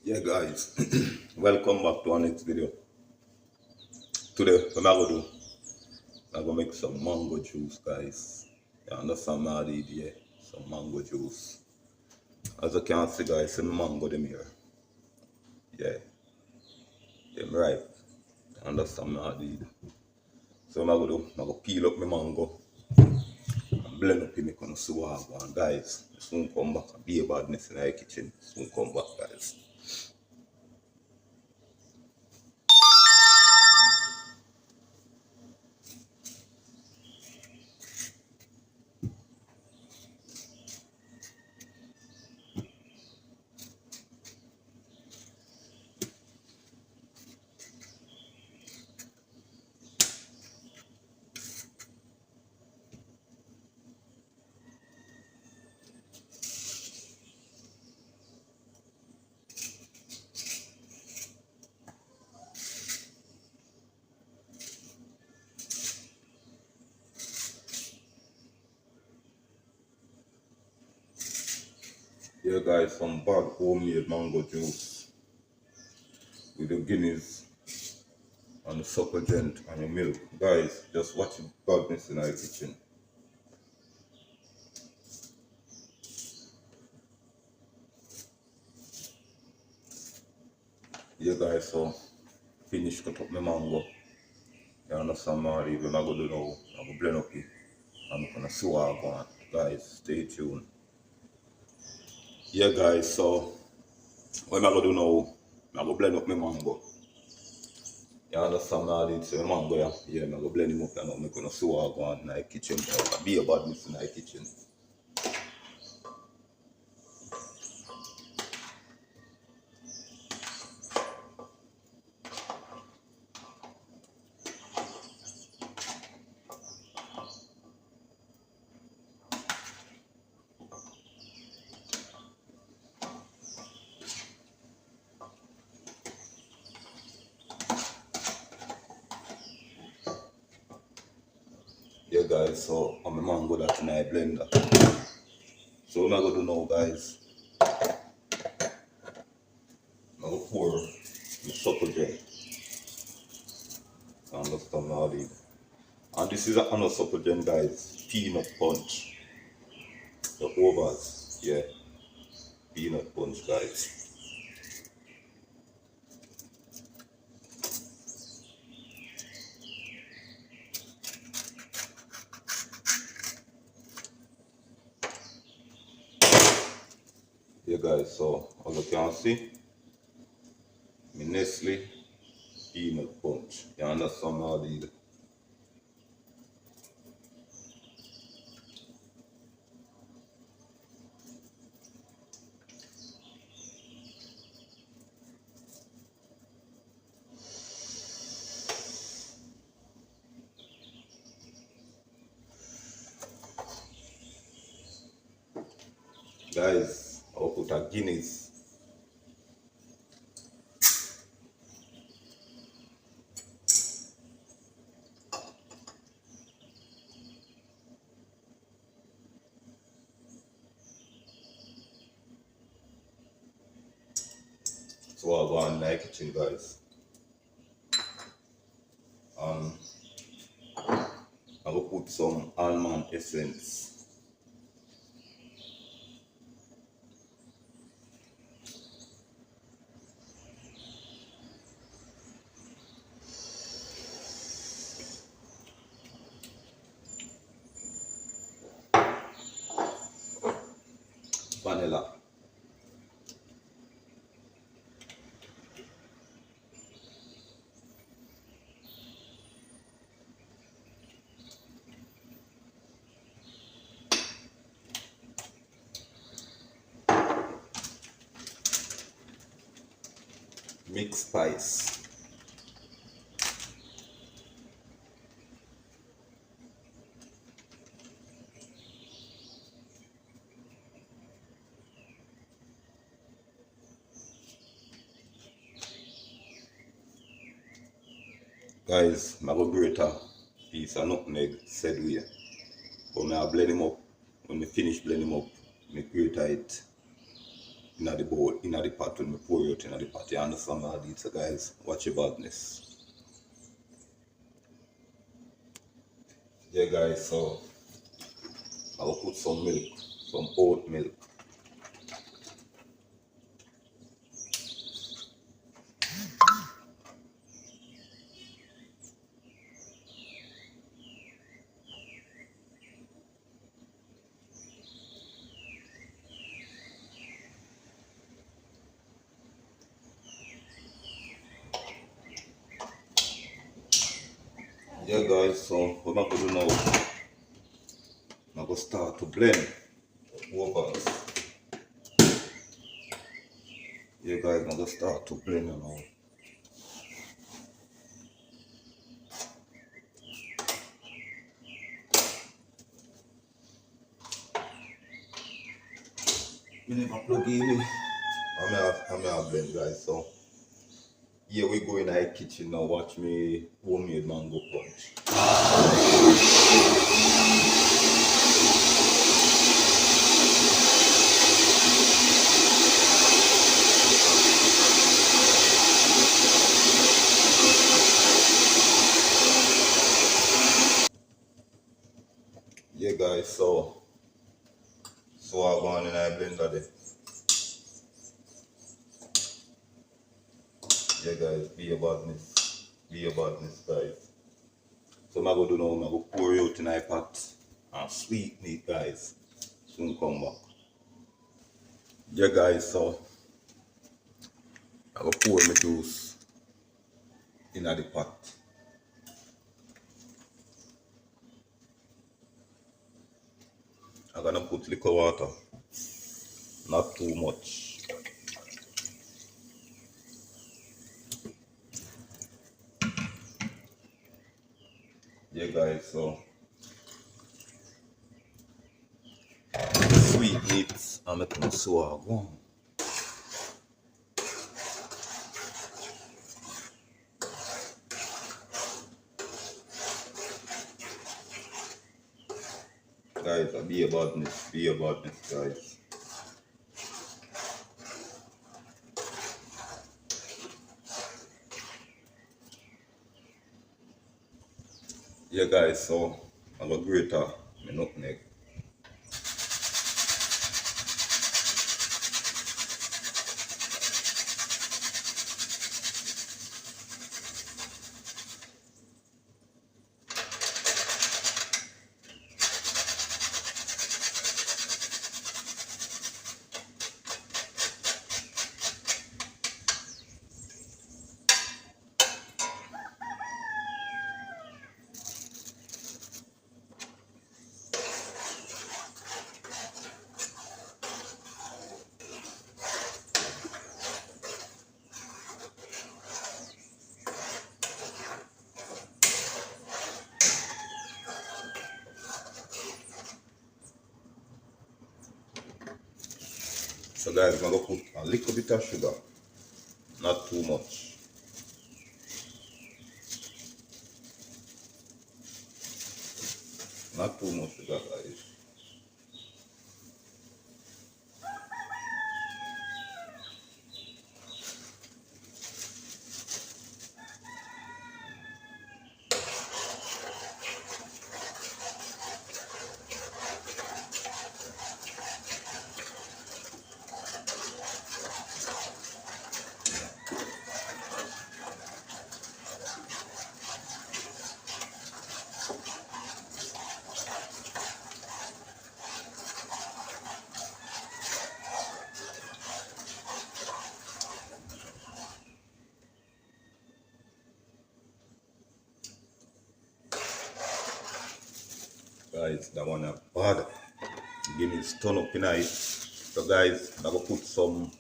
Yeah guys, welcome back to our next video. Today what I'm gonna do, I'm gonna make some mango juice guys. You understand me already, yeah? Some mango juice. As you can see guys, some mango them here. Yeah, them ripe. You understand me already. So what I'm gonna do, I'm gonna peel up my mango and blend up in my kind of swag and guys. Soon come back and be a badness in the kitchen. Soon come back guys. Yeah guys, some bad homemade mango juice with the guineas and the supplement and your milk. Guys, just watch the badness in our kitchen. Yeah guys, so finish cut up my mango. You understand me already, what I'm gonna do now, I'm gonna blend up it. I'm gonna swag on. Guys, stay tuned. Yeah guys, so what I'm gonna do now, I'm gonna blend up my mango. You understand me already, so my mango yeah, I'm gonna blend him up and I'm gonna swag on in the kitchen. Be a badness in the kitchen. Yeah guys, so I'm a mango that in a blender. So what I'm gonna do now guys, I'm gonna pour the supple gel. Understand now the and this is another supple gel guys, peanut punch. The overs, yeah, peanut punch guys. Yeah guys, so as you can see, my Nestle peanut punch. You understand now the guys, I'll put a Guinness. So I'll go in the kitchen guys. I will put some almond essence. Vanilla. Mixed spice. Guys, I will grate a piece of nutmeg said way. But I blend him up. When I finish blending him up, I grate it in the bowl, in the pot when we pour it in the pot. You understand all these, so guys? Watch your badness. Yeah, guys, so I'll put some milk, some oat milk. Yeah, guys, so what I'm going to do now, I'm going to start to blend over. Yeah, guys, I'm going to start to blend now. I never plug in. I'm gonna blend, guys. So here we go in the kitchen now. Watch me homemade mango punch. Yeah, guys. So I'm going in the blender there. Yeah, guys. Be your badness, guys. So I'm gonna do now. I'm gonna pour it out in the pot and sweeten it, guys. Soon come back. Yeah, guys. So I'm gonna pour my juice in the pot. I'm gonna put liquor water, not too much. Yeah, guys. So sweet meats and make them sour. Go on. Guys, be a badness, guys. Yeah, guys, so I got grater, my nutmeg. So guys, I'm gonna put a little bit of sugar, not too much. Not too much sugar, guys. Guys, that one is bad. Give me stun up in it. So guys, I'm gonna put some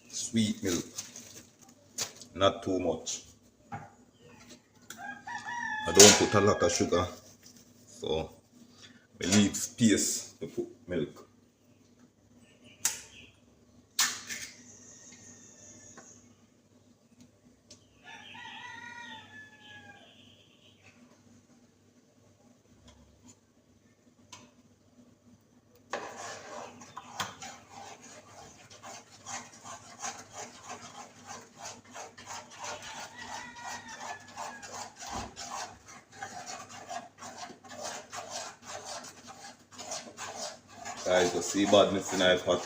sweet milk, not too much. I don't put a lot of sugar, so I leave space to put milk. Guys, you see badness in our pot.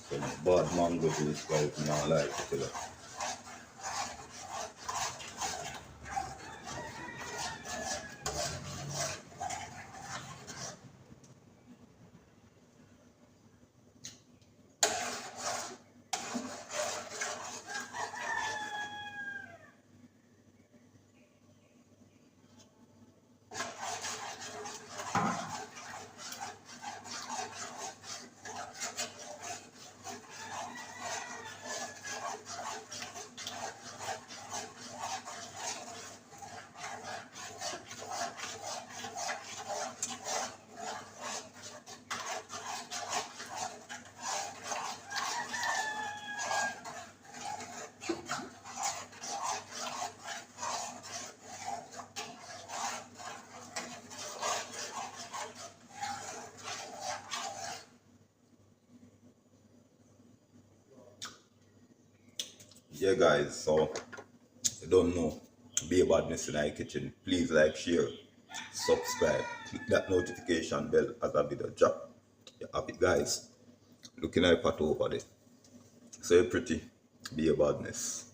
Some bad mango juice, guys, now like it. You know. Yeah, guys, so you don't know. Be a badness in our kitchen. Please like, share, subscribe, click that notification bell as a video drop. You have it, guys. Looking at pot over there. So you're pretty. Be a badness.